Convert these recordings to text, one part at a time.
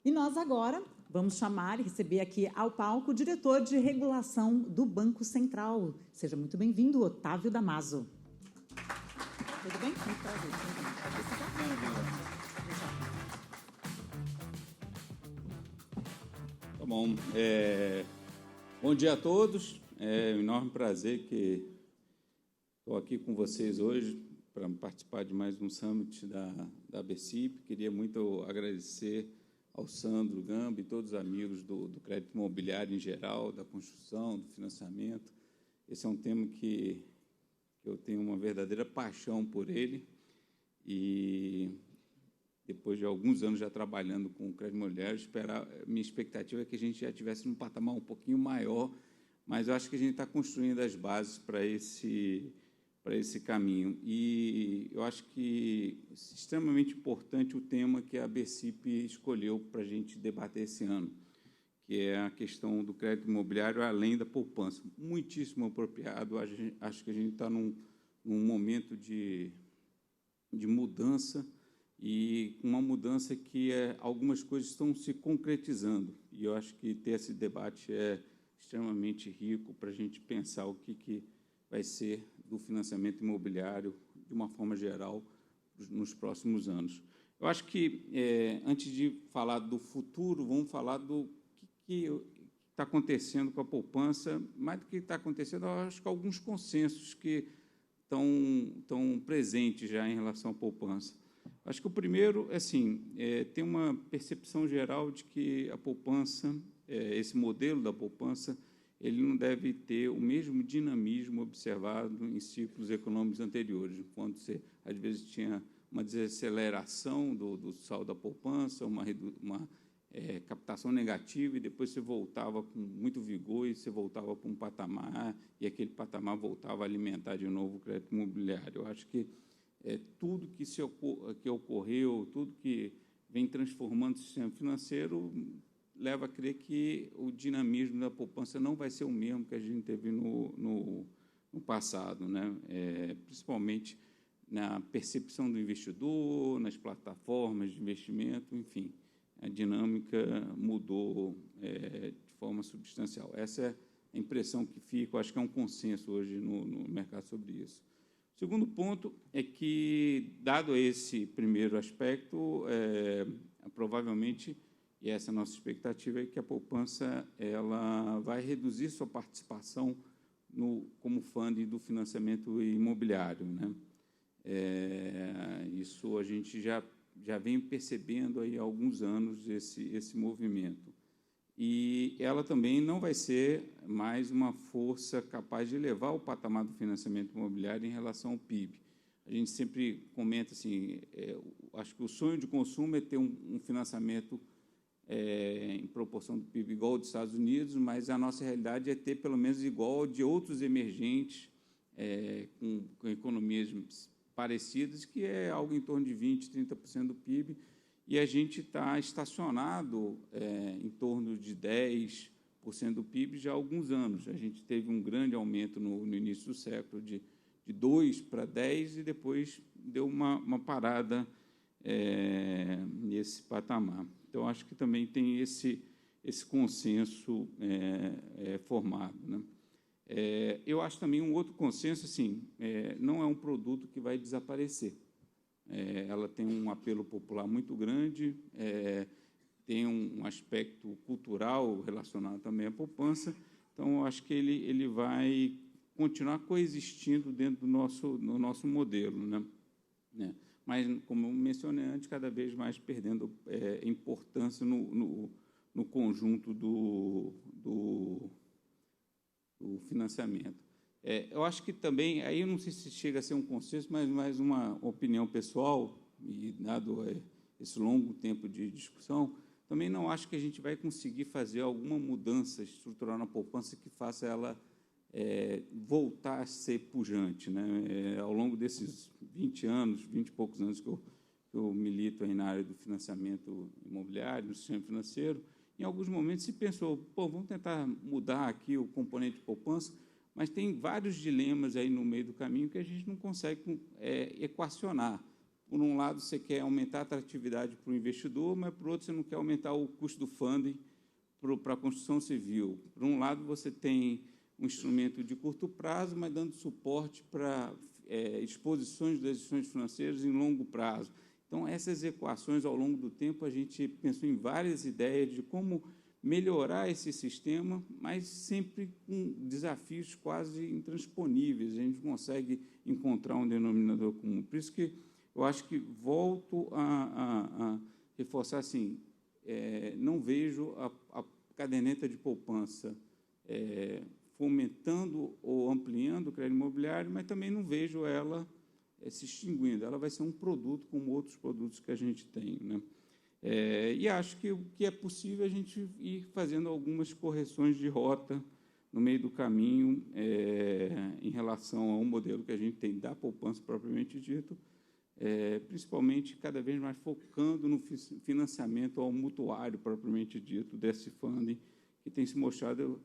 E nós agora vamos chamar e receber aqui ao palco o diretor de regulação do Banco Central. Seja muito bem-vindo, Otávio Damasio. Tudo bem? Muito prazer. Tá bom. Bom dia a todos. É um enorme prazer que estou aqui com vocês hoje para participar de mais um summit da ABCIP. Queria muito agradecer ao Sandro Gamba e todos os amigos do crédito imobiliário em geral, da construção, do financiamento. Esse é um tema que eu tenho uma verdadeira paixão por ele e, depois de alguns anos já trabalhando com o crédito imobiliário, minha expectativa é que a gente já estivesse num patamar um pouquinho maior, mas eu acho que a gente está construindo as bases para esse caminho. E eu acho que é extremamente importante o tema que a ABCIP escolheu para a gente debater esse ano, que é a questão do crédito imobiliário além da poupança. Muitíssimo apropriado. Acho que a gente está num momento de mudança, e uma mudança que algumas coisas estão se concretizando. E eu acho que ter esse debate é extremamente rico para a gente pensar o que vai ser do financiamento imobiliário, de uma forma geral, nos próximos anos. Eu acho que, antes de falar do futuro, vamos falar do que está acontecendo com a poupança. Mais do que está acontecendo, eu acho que alguns consensos que estão presentes já em relação à poupança. Acho que o primeiro tem uma percepção geral de que a poupança, esse modelo da poupança, ele não deve ter o mesmo dinamismo observado em ciclos econômicos anteriores, quando você, às vezes, tinha uma desaceleração do saldo da poupança, uma captação negativa, e depois você voltava com muito vigor e você voltava para um patamar, e aquele patamar voltava a alimentar de novo o crédito imobiliário. Eu acho que tudo que ocorreu, tudo que vem transformando o sistema financeiro, leva a crer que o dinamismo da poupança não vai ser o mesmo que a gente teve no passado, né? Principalmente na percepção do investidor, nas plataformas de investimento, enfim, a dinâmica mudou de forma substancial. Essa é a impressão que fica, eu acho que é um consenso hoje no mercado sobre isso. O segundo ponto é que, dado esse primeiro aspecto, provavelmente, e essa é a nossa expectativa, é que a poupança ela vai reduzir sua participação como funding do financiamento imobiliário, né? Isso a gente já vem percebendo aí há alguns anos esse movimento. E ela também não vai ser mais uma força capaz de elevar o patamar do financiamento imobiliário em relação ao PIB. A gente sempre comenta assim, acho que o sonho de consumo é ter um financiamento em proporção do PIB igual ao dos Estados Unidos, mas a nossa realidade é ter pelo menos igual ao de outros emergentes com economias parecidas, que é algo em torno de 20%, 30% do PIB, e a gente está estacionado em torno de 10% do PIB já há alguns anos. A gente teve um grande aumento no início do século, de 2% para 10%, e depois deu uma parada nesse patamar. Então, acho que também tem esse consenso formado, né? Eu acho também um outro consenso, assim, não é um produto que vai desaparecer. Ela tem um apelo popular muito grande, tem um aspecto cultural relacionado também à poupança, então, eu acho que ele vai continuar coexistindo dentro do nosso modelo, né? Mas, como eu mencionei antes, cada vez mais perdendo importância no conjunto do financiamento. Eu acho que também, aí eu não sei se chega a ser um consenso, mas mais uma opinião pessoal, e dado esse longo tempo de discussão, também não acho que a gente vai conseguir fazer alguma mudança estrutural na poupança que faça ela voltar a ser pujante, né? Ao longo desses 20 e poucos anos que eu milito aí na área do financiamento imobiliário, do sistema financeiro, em alguns momentos se pensou, vamos tentar mudar aqui o componente de poupança, mas tem vários dilemas aí no meio do caminho que a gente não consegue equacionar. por um lado, você quer aumentar a atratividade para o investidor, mas, por outro, você não quer aumentar o custo do funding para a construção civil. Por um lado, você tem um instrumento de curto prazo, mas dando suporte para exposições das instituições financeiras em longo prazo. Então, essas equações, ao longo do tempo, a gente pensou em várias ideias de como melhorar esse sistema, mas sempre com desafios quase intransponíveis. A gente não consegue encontrar um denominador comum. Por isso que eu acho que volto a reforçar assim, não vejo a caderneta de poupança fomentando ou ampliando o crédito imobiliário, mas também não vejo ela se extinguindo. Ela vai ser um produto como outros produtos que a gente tem, né? E acho que o que é possível é a gente ir fazendo algumas correções de rota no meio do caminho em relação ao modelo que a gente tem da poupança propriamente dito, principalmente cada vez mais focando no financiamento ao mutuário propriamente dito desse funding, que tem se mostrado,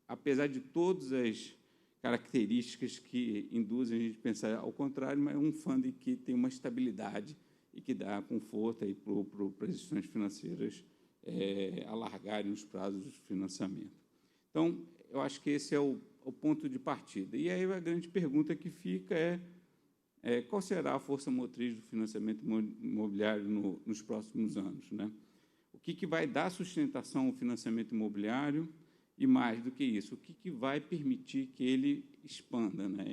apesar de todas as características que induzem a gente a pensar ao contrário, mas é um funding que tem uma estabilidade e que dá conforto para as instituições financeiras alargarem os prazos de financiamento. Então, eu acho que esse é o ponto de partida. E aí a grande pergunta que fica qual será a força motriz do financiamento imobiliário nos próximos anos, né? O que vai dar sustentação ao financiamento imobiliário e, mais do que isso, o que vai permitir que ele expanda, né,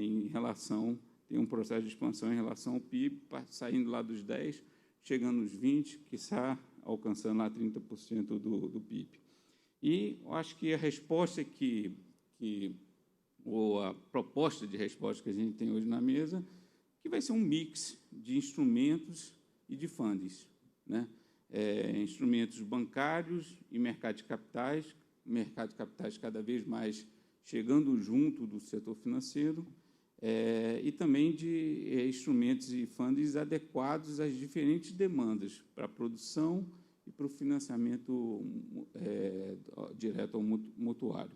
tem um processo de expansão em relação ao PIB, saindo lá dos 10%, chegando nos 20%, quiçá alcançando lá 30% do PIB. E eu acho que a resposta ou a proposta de resposta que a gente tem hoje na mesa, que vai ser um mix de instrumentos e de fundings, né? Instrumentos bancários e mercado de capitais cada vez mais chegando junto do setor financeiro, e também de instrumentos e fundings adequados às diferentes demandas para a produção e para o financiamento direto ao mutuário.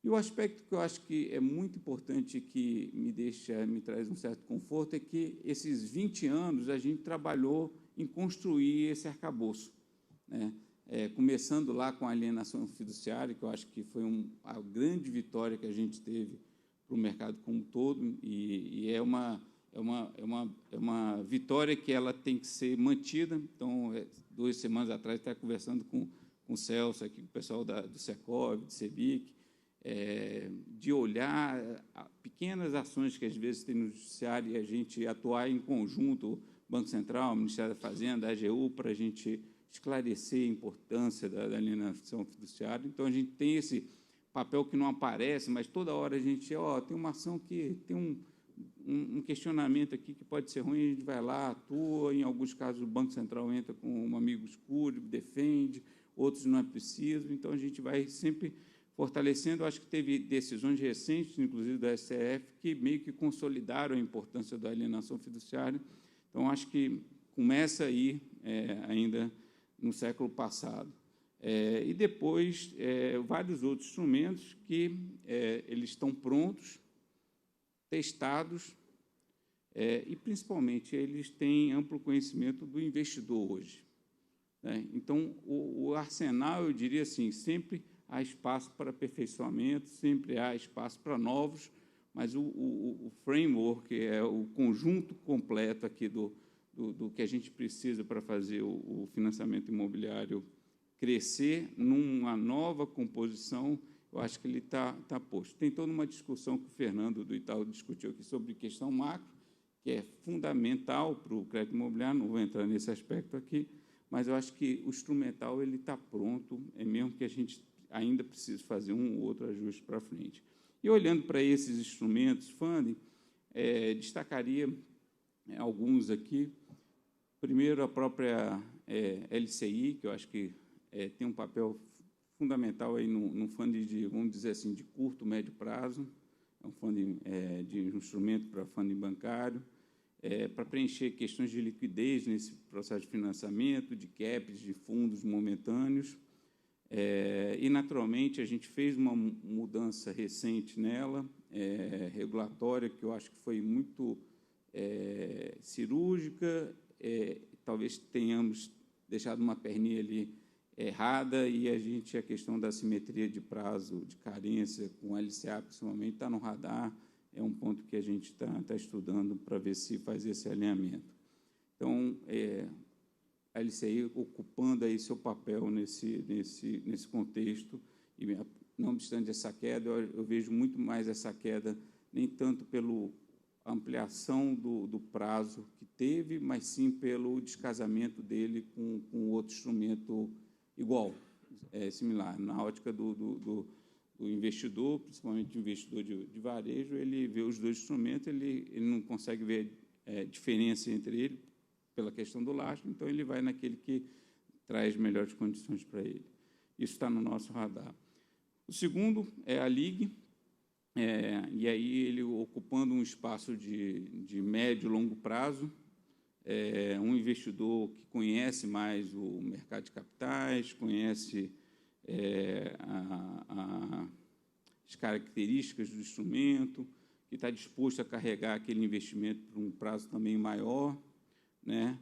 E o aspecto que eu acho que é muito importante, que me traz um certo conforto, é que esses 20 anos a gente trabalhou em construir esse arcabouço, né? Começando lá com a alienação fiduciária, que eu acho que foi a grande vitória que a gente teve para o mercado como um todo, e é uma vitória que ela tem que ser mantida. Então, 2 semanas atrás, estava conversando com o Celso, aqui, com o pessoal do Secov, do CEBIC, de olhar pequenas ações que, às vezes, tem no Judiciário e a gente atuar em conjunto, Banco Central, Ministério da Fazenda, a AGU, para a gente esclarecer a importância da alienação fiduciária. Então, a gente tem esse papel que não aparece, mas toda hora a gente tem uma ação que tem um questionamento aqui que pode ser ruim, a gente vai lá, atua, em alguns casos o Banco Central entra com um amigo escuro, defende, outros não é preciso, então a gente vai sempre fortalecendo. Eu acho que teve decisões recentes, inclusive do STF, que meio que consolidaram a importância da alienação fiduciária. Então, acho que começa aí ainda no século passado. E depois, vários outros instrumentos que eles estão prontos, testados, e, principalmente, eles têm amplo conhecimento do investidor hoje, né? Então, o arsenal, eu diria assim, sempre há espaço para aperfeiçoamento, sempre há espaço para novos, mas o framework, o conjunto completo aqui do que a gente precisa para fazer o financiamento imobiliário crescer numa nova composição, eu acho que ele está posto. Tem toda uma discussão que o Fernando do Itaú discutiu aqui sobre questão macro, que é fundamental para o crédito imobiliário, não vou entrar nesse aspecto aqui, mas eu acho que o instrumental ele está pronto, mesmo que a gente ainda precise fazer um ou outro ajuste para frente. E, olhando para esses instrumentos, funding, destacaria alguns aqui. Primeiro, a própria LCI, que eu acho que tem um papel fundamental aí no funding de, vamos dizer assim, de curto, médio prazo. É um funding de instrumento para funding bancário, para preencher questões de liquidez nesse processo de financiamento, de caps, de fundos momentâneos. E, naturalmente, a gente fez uma mudança recente nela, regulatória, que eu acho que foi muito cirúrgica, talvez tenhamos deixado uma perninha ali errada, e a questão da simetria de prazo, de carência, com LCA, principalmente, está no radar, é um ponto que a gente está estudando para ver se faz esse alinhamento. Então, a LCI ocupando aí seu papel nesse contexto, e não obstante essa queda, eu vejo muito mais essa queda, nem tanto pela ampliação do prazo que teve, mas sim pelo descasamento dele com outro instrumento igual, similar. Na ótica do investidor, principalmente o investidor de varejo, ele vê os dois instrumentos, ele não consegue ver diferença entre eles pela questão do lastro, então ele vai naquele que traz melhores condições para ele. Isso está no nosso radar. O segundo é a LIG, e aí ele ocupando um espaço de médio e longo prazo, um investidor que conhece mais o mercado de capitais, conhece as características do instrumento, que está disposto a carregar aquele investimento por um prazo também maior, né?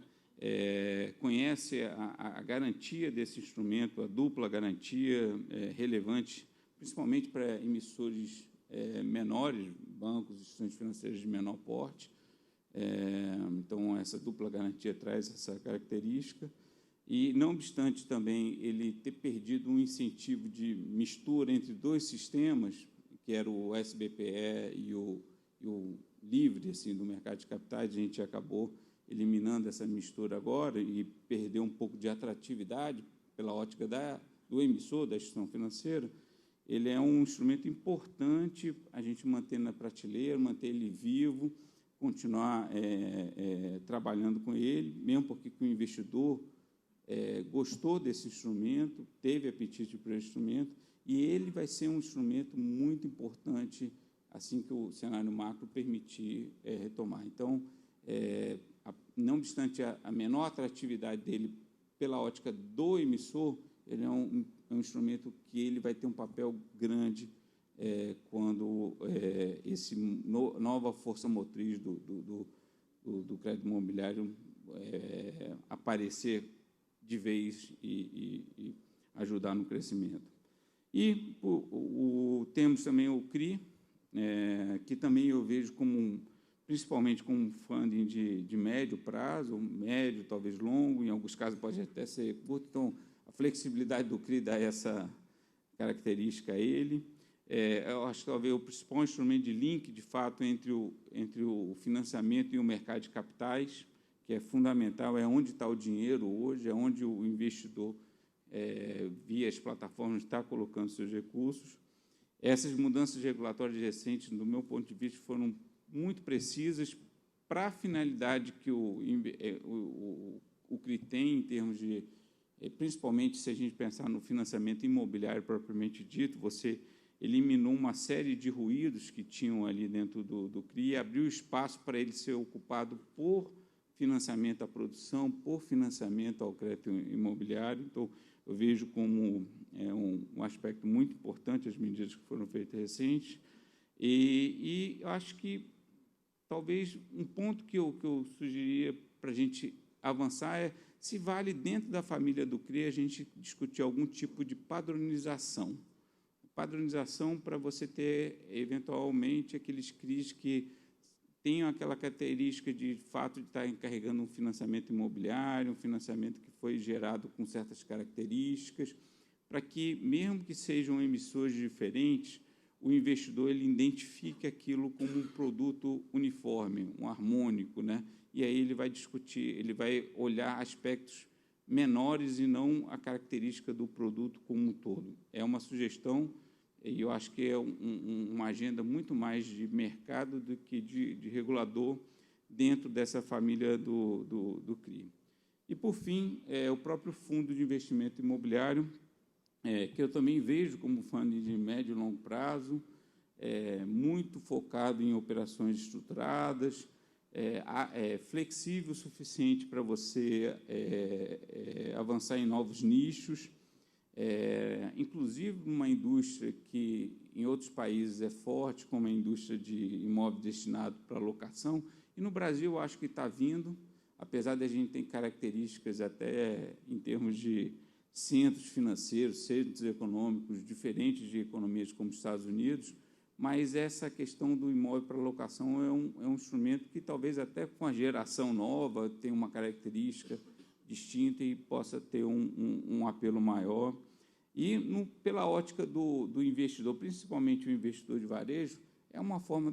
Conhece a garantia desse instrumento, a dupla garantia relevante, principalmente para emissores menores, bancos, instituições financeiras de menor porte. Então, essa dupla garantia traz essa característica. E, não obstante também ele ter perdido um incentivo de mistura entre dois sistemas, que era o SBPE e o livre assim, do mercado de capitais, a gente acabou eliminando essa mistura agora e perdeu um pouco de atratividade pela ótica do emissor, da instituição financeira. Ele é um instrumento importante a gente manter na prateleira, manter ele vivo, continuar trabalhando com ele, mesmo porque o investidor gostou desse instrumento, teve apetite para o instrumento, e ele vai ser um instrumento muito importante assim que o cenário macro permitir retomar. Então, não obstante a menor atratividade dele pela ótica do emissor, ele é um instrumento que ele vai ter um papel grande quando esse nova força motriz do crédito imobiliário aparecer de vez e ajudar no crescimento. E temos também o CRI, que também eu vejo principalmente como um funding de médio prazo, médio, talvez longo, em alguns casos pode até ser curto. Então, a flexibilidade do CRI dá essa característica a ele. Eu acho que talvez o principal instrumento de link, de fato, entre o financiamento e o mercado de capitais, que é fundamental, é onde está o dinheiro hoje, é onde o investidor, via as plataformas, está colocando seus recursos. Essas mudanças regulatórias recentes, do meu ponto de vista, foram muito precisas para a finalidade que o CRI tem, em termos de, principalmente se a gente pensar no financiamento imobiliário propriamente dito, você eliminou uma série de ruídos que tinham ali dentro do CRI e abriu espaço para ele ser ocupado por financiamento à produção, por financiamento ao crédito imobiliário. Então, eu vejo como um aspecto muito importante as medidas que foram feitas recentes. E eu acho que talvez um ponto que eu sugeriria para a gente avançar se vale, dentro da família do CRI, a gente discutir algum tipo de padronização. Padronização para você ter, eventualmente, aqueles CRIs que tenham aquela característica de fato de estar encarregando um financiamento imobiliário, um financiamento que foi gerado com certas características, para que, mesmo que sejam emissores diferentes, o investidor ele identifique aquilo como um produto uniforme, um harmônico, né? E aí ele vai discutir, ele vai olhar aspectos menores e não a característica do produto como um todo. É uma sugestão, e eu acho que é uma agenda muito mais de mercado do que de regulador dentro dessa família do CRI. E, por fim, o próprio fundo de investimento imobiliário, que eu também vejo como fundo de médio e longo prazo, muito focado em operações estruturadas, flexível o suficiente para você avançar em novos nichos, inclusive numa indústria que em outros países é forte, como a indústria de imóvel destinado para locação. E no Brasil, eu acho que está vindo, apesar de a gente ter características até em termos de centros financeiros, centros econômicos diferentes de economias como os Estados Unidos, mas essa questão do imóvel para locação é um instrumento que talvez até com a geração nova tenha uma característica distinta e possa ter um apelo maior. E, pela ótica do investidor, principalmente o investidor de varejo, é uma forma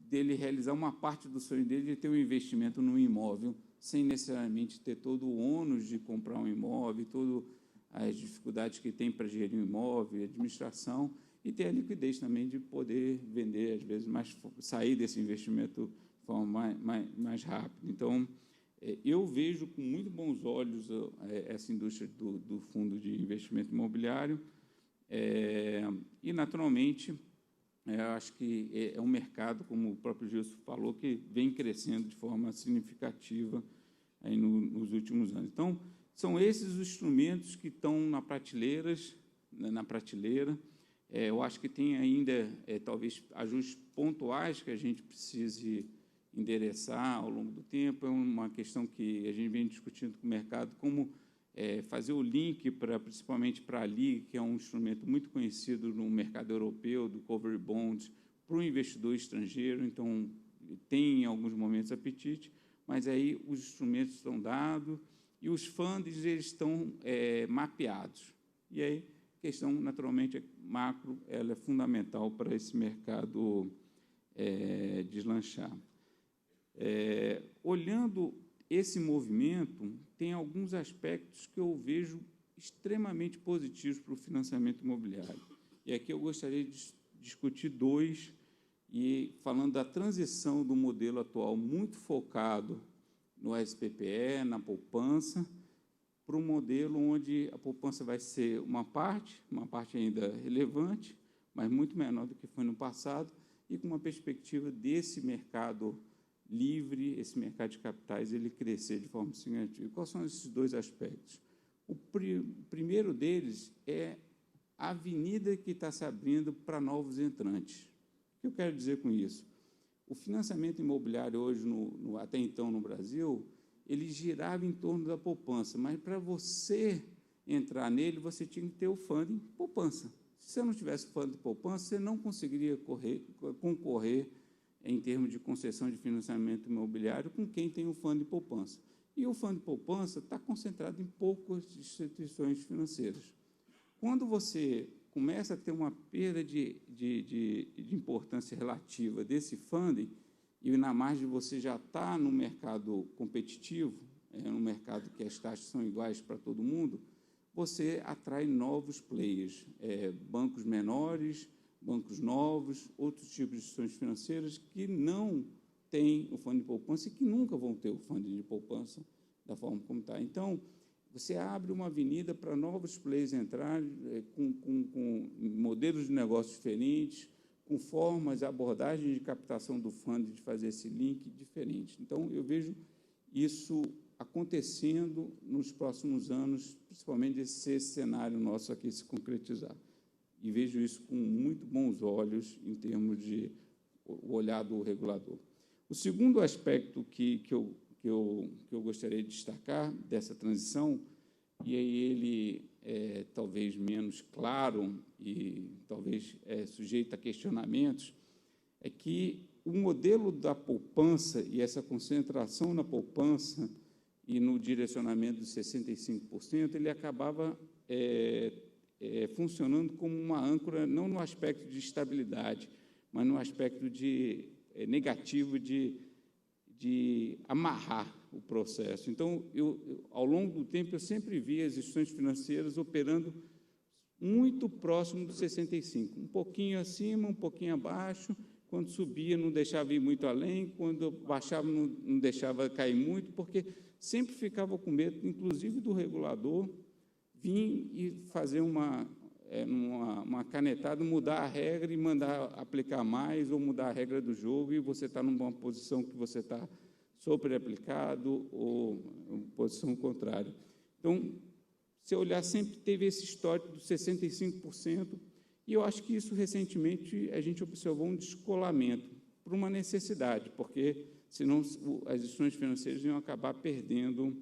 dele realizar uma parte do sonho dele de ter um investimento no imóvel, sem necessariamente ter todo o ônus de comprar um imóvel, todas as dificuldades que tem para gerir um imóvel, administração, e ter a liquidez também de poder vender, às vezes, sair desse investimento de forma mais rápida. Então, eu vejo com muito bons olhos essa indústria do fundo de investimento imobiliário e, naturalmente, eu acho que é um mercado, como o próprio Gilson falou, que vem crescendo de forma significativa aí nos últimos anos. Então, são esses os instrumentos que estão na prateleira. Eu acho que tem ainda, talvez, ajustes pontuais que a gente precise endereçar ao longo do tempo. É uma questão que a gente vem discutindo com o mercado, como fazer o link, principalmente para a LIG, que é um instrumento muito conhecido no mercado europeu, do covered bonds, para o investidor estrangeiro. Então, tem, em alguns momentos, apetite, mas aí os instrumentos estão dados e os funds eles estão mapeados. E aí, a questão, naturalmente, macro, ela é fundamental para esse mercado deslanchar. Olhando esse movimento, tem alguns aspectos que eu vejo extremamente positivos para o financiamento imobiliário. E aqui eu gostaria de discutir dois, e falando da transição do modelo atual, muito focado no SPPE, na poupança, para um modelo onde a poupança vai ser uma parte ainda relevante, mas muito menor do que foi no passado, e com uma perspectiva desse mercado livre, esse mercado de capitais, ele crescer de forma significativa. Quais são esses dois aspectos? O primeiro deles é a avenida que está se abrindo para novos entrantes. O que eu quero dizer com isso? O financiamento imobiliário hoje, até então no Brasil, ele girava em torno da poupança, mas para você entrar nele, você tinha que ter o funding poupança. Se você não tivesse fundo de poupança, você não conseguiria concorrer em termos de concessão de financiamento imobiliário com quem tem o fundo de poupança. E o fundo de poupança está concentrado em poucas instituições financeiras. Quando você começa a ter uma perda de importância relativa desse funding, e na margem você já está no mercado competitivo, no mercado que as taxas são iguais para todo mundo, você atrai novos players, bancos menores, bancos novos, outros tipos de instituições financeiras que não têm o fundo de poupança e que nunca vão ter o fundo de poupança da forma como está. Então, você abre uma avenida para novos players entrarem com modelos de negócio diferentes, com formas, abordagens de captação do fundo, de fazer esse link diferente. Então, eu vejo isso acontecendo nos próximos anos, principalmente esse cenário nosso aqui se concretizar. E vejo isso com muito bons olhos em termos de o olhar do regulador. O segundo aspecto que eu gostaria de destacar dessa transição, e aí ele é talvez menos claro e talvez sujeito a questionamentos, é que o modelo da poupança e essa concentração na poupança e no direcionamento dos 65%, ele acabava funcionando como uma âncora, não no aspecto de estabilidade, mas no aspecto negativo de amarrar o processo. Então, ao longo do tempo, eu sempre vi as instituições financeiras operando muito próximo do 65%, um pouquinho acima, um pouquinho abaixo, quando subia não deixava ir muito além, quando baixava não deixava cair muito, porque sempre ficava com medo, inclusive do regulador, vir e fazer uma canetada, mudar a regra e mandar aplicar mais, ou mudar a regra do jogo, e você está numa posição que você está sobre-aplicado ou posição contrária. Então, se olhar, sempre teve esse histórico dos 65%, e eu acho que isso, recentemente, a gente observou um descolamento por uma necessidade, porque senão as instituições financeiras iam acabar perdendo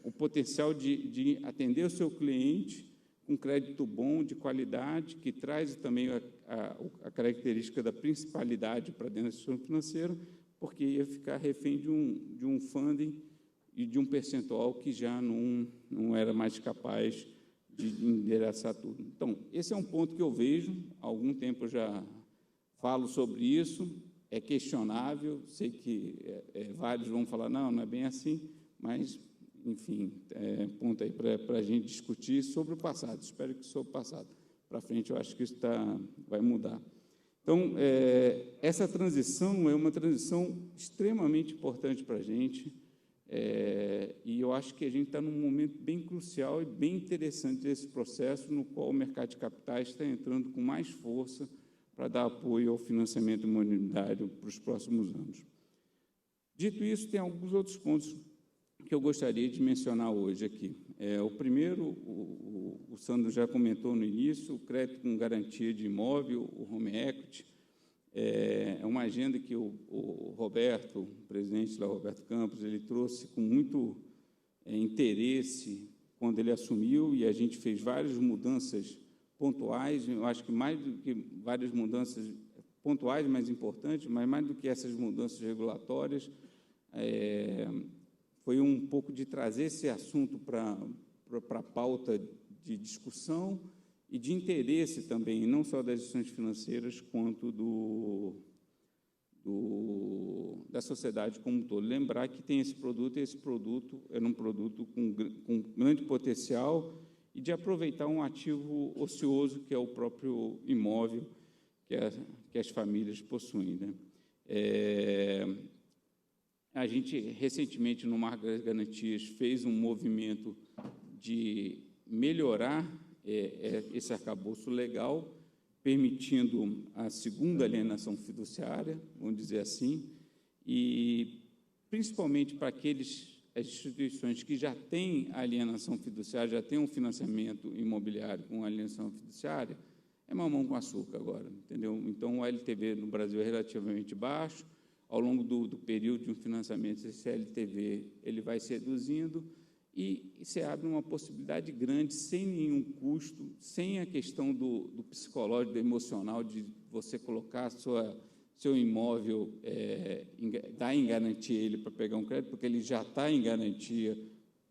o potencial de atender o seu cliente com crédito bom, de qualidade, que traz também a característica da principalidade para dentro da instituição financeira, porque ia ficar refém de um funding e de um percentual que já não era mais capaz de endereçar tudo. Então, esse é um ponto que eu vejo, há algum tempo eu já falo sobre isso, é questionável, sei que vários vão falar, não é bem assim, mas, enfim, ponto aí para a gente discutir sobre o passado. Espero que sobre o passado. Para frente, eu acho que isso vai mudar. Então, essa transição é uma transição extremamente importante para a gente, e eu acho que a gente está num momento bem crucial e bem interessante desse processo, no qual o mercado de capitais está entrando com mais força para dar apoio ao financiamento imobiliário para os próximos anos. Dito isso, tem alguns outros pontos que eu gostaria de mencionar hoje aqui. O primeiro, o Sandro já comentou no início, o crédito com garantia de imóvel, o home equity, é uma agenda que o Roberto, o presidente lá, Roberto Campos, ele trouxe com muito interesse quando ele assumiu, e a gente fez várias mudanças pontuais, eu acho que mais do que várias mudanças pontuais, mais importantes, mas mais do que essas mudanças regulatórias, foi um pouco de trazer esse assunto para a pauta de discussão e de interesse também, não só das instituições financeiras, quanto da sociedade como um todo. Lembrar que tem esse produto, e esse produto era um produto com grande potencial e de aproveitar um ativo ocioso, que é o próprio imóvel que as famílias possuem, né? A gente, recentemente, no Marco das Garantias, fez um movimento de melhorar esse arcabouço legal, permitindo a segunda alienação fiduciária, vamos dizer assim, e principalmente para as instituições que já têm alienação fiduciária, já têm um financiamento imobiliário com alienação fiduciária, é mamão com açúcar agora, entendeu? Então, o LTV no Brasil é relativamente baixo. Ao longo do período de um financiamento, esse LTV ele vai se reduzindo e se abre uma possibilidade grande, sem nenhum custo, sem a questão do psicológico, do emocional, de você colocar seu imóvel, dar em garantia ele para pegar um crédito, porque ele já está em garantia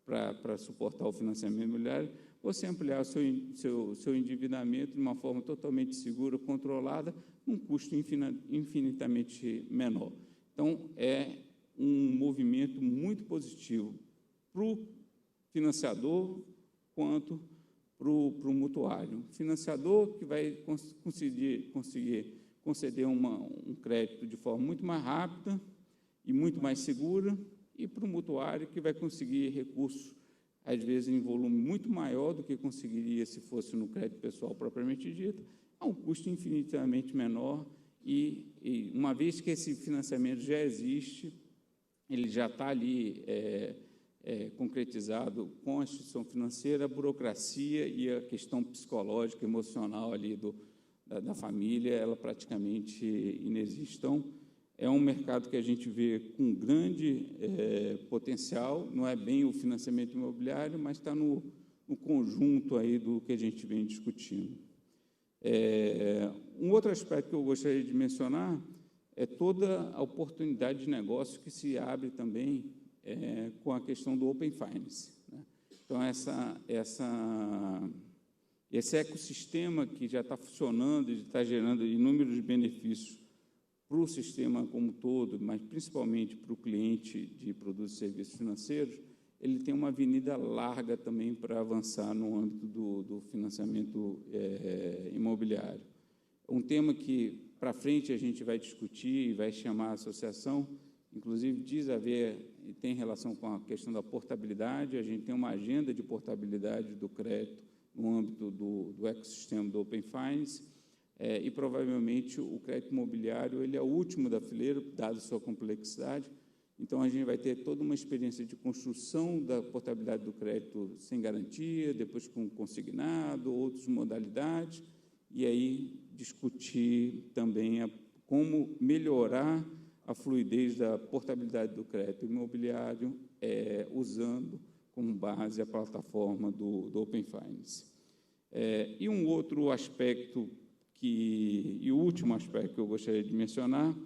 para suportar o financiamento imobiliário, você ampliar o seu endividamento de uma forma totalmente segura, controlada, um custo infinitamente menor. Então, é um movimento muito positivo para o financiador quanto para o mutuário. O financiador que vai conseguir conceder um crédito de forma muito mais rápida e muito mais segura, e para o mutuário que vai conseguir recursos, às vezes, em volume muito maior do que conseguiria se fosse no crédito pessoal propriamente dito, a um custo infinitamente menor, e uma vez que esse financiamento já existe, ele já está ali concretizado com a instituição financeira, a burocracia e a questão psicológica, emocional ali da família, ela praticamente inexiste. Então, é um mercado que a gente vê com grande potencial, não é bem o financiamento imobiliário, mas está no conjunto aí do que a gente vem discutindo. Um outro aspecto que eu gostaria de mencionar é toda a oportunidade de negócio que se abre também com a questão do Open Finance, né? Então, esse ecossistema que já está funcionando e está gerando inúmeros benefícios para o sistema como um todo, mas principalmente para o cliente de produtos e serviços financeiros, ele tem uma avenida larga também para avançar no âmbito do financiamento imobiliário. Um tema que, para frente, a gente vai discutir e vai chamar a associação, inclusive diz haver e tem relação com a questão da portabilidade. A gente tem uma agenda de portabilidade do crédito no âmbito do ecossistema do Open Finance, e provavelmente o crédito imobiliário ele é o último da fileira, dado a sua complexidade. Então, a gente vai ter toda uma experiência de construção da portabilidade do crédito sem garantia, depois com consignado, outras modalidades, e aí discutir também como melhorar a fluidez da portabilidade do crédito imobiliário, usando como base a plataforma do Open Finance. E um outro aspecto e o último aspecto que eu gostaria de mencionar,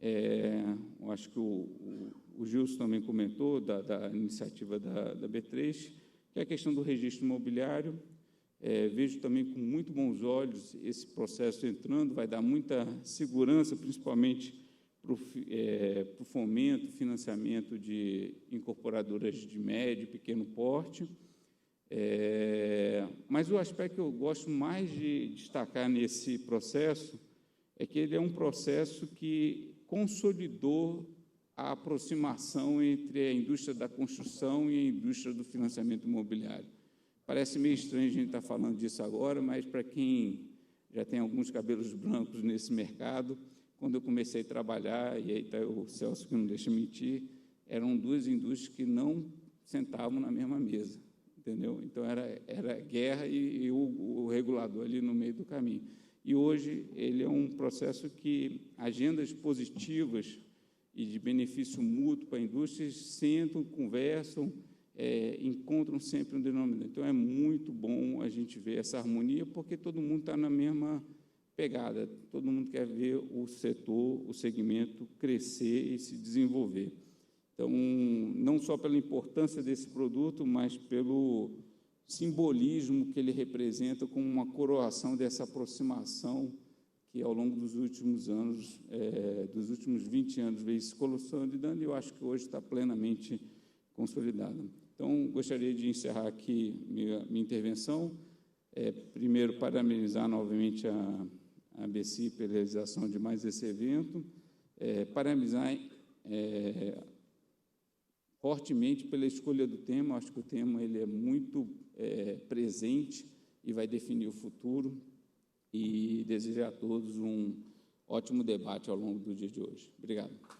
eu acho que o Gilson também comentou, da iniciativa da B3, que é a questão do registro imobiliário. Vejo também com muito bons olhos esse processo entrando, vai dar muita segurança, principalmente para o fomento, financiamento de incorporadoras de médio e pequeno porte. Mas o aspecto que eu gosto mais de destacar nesse processo é que ele é um processo que consolidou a aproximação entre a indústria da construção e a indústria do financiamento imobiliário. Parece meio estranho a gente estar falando disso agora, mas para quem já tem alguns cabelos brancos nesse mercado, quando eu comecei a trabalhar, e aí está o Celso que não deixa mentir, eram duas indústrias que não sentavam na mesma mesa, entendeu? Então, era guerra e o regulador ali no meio do caminho. E hoje ele é um processo que agendas positivas e de benefício mútuo para a indústria sentam, conversam, encontram sempre um denominador. Então, é muito bom a gente ver essa harmonia, porque todo mundo está na mesma pegada, todo mundo quer ver o setor, o segmento crescer e se desenvolver. Então, não só pela importância desse produto, mas pelo simbolismo que ele representa como uma coroação dessa aproximação que, ao longo dos últimos anos, dos últimos 20 anos, veio se consolidando, e eu acho que hoje está plenamente consolidada. Então, gostaria de encerrar aqui minha intervenção. Primeiro, parabenizar novamente a ABC pela realização de mais esse evento, parabenizar fortemente pela escolha do tema. Acho que o tema ele é muito presente e vai definir o futuro, e desejo a todos um ótimo debate ao longo do dia de hoje. Obrigado.